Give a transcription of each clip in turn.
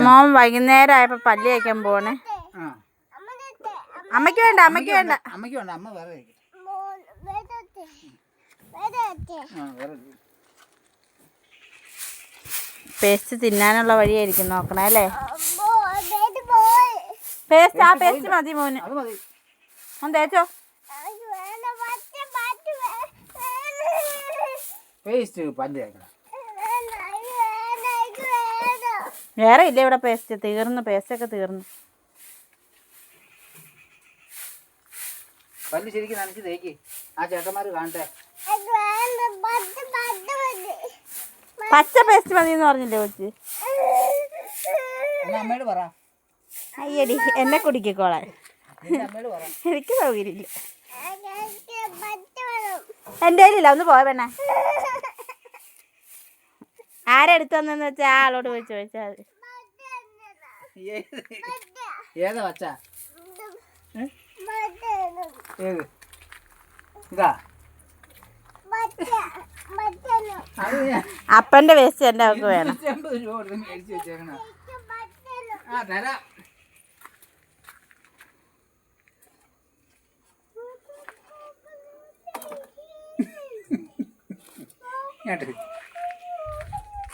മോൻ വൈകുന്നേരം ആയപ്പോ പല്ല് തേക്കാൻ പോണേ. അമ്മയ്ക്ക് വേണ്ട, അമ്മയ്ക്ക് വേണ്ട. അമ്മ വേറെ പേസ്റ്റ് തിന്നാനുള്ള വഴിയായിരിക്കും നോക്കണേ അല്ലേ? പേസ്റ്റ്, ആ പേസ്റ്റ് മതി മോന്. മോൻ തേച്ചോ. വേറെ ഇല്ല ഇവിടെ പേസ്റ്റ്. തീർന്നു, പേസ്റ്റൊക്കെ തീർന്നു. പല്ല് ശരിക്കും നനച്ച് തേക്ക്. ആ ചേട്ടന്മാര് കാണട്ടെ. പച്ച പേസ്റ്റ് മതി എന്ന് പറഞ്ഞില്ലേ കൊച്ച്? അമ്മയോട് പറ. അയ്യടി, എന്നെ കുടിക്കോളാൻ അമ്മയോട് പറ. എനിക്ക് സൗകര്യമില്ല. എൻ്റെ കയ്യിലില്ല. ഒന്ന് പോയ പെണ്ണേ. ആരെടുത്തു വന്നെന്ന് വെച്ചാൽ ആ ആളോട് പോയി ചോദിച്ചാൽ മതി. ഏതാ വച്ച? ഏത് ഇതാ? അപ്പൻ്റെ വേസ്റ്റ് എൻ്റെ അവർക്ക് വേണം.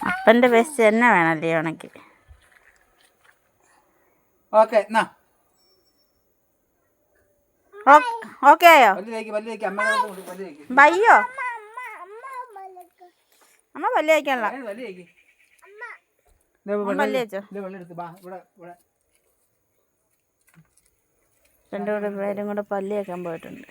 അപ്പൻ്റെ വേസ്റ്റ് തന്നെ വേണമല്ലേ ഉണക്കി? ഓക്കെ എന്നാ ഓക്കെ ആയോ? ബയ്യോ അമ്മ പല്ല് തേക്കാനുള്ള പല്ല് തേച്ചോ. രണ്ടുകൂടെ പേരും കൂടെ പല്ല് തേക്കാൻ പോയിട്ടുണ്ട്.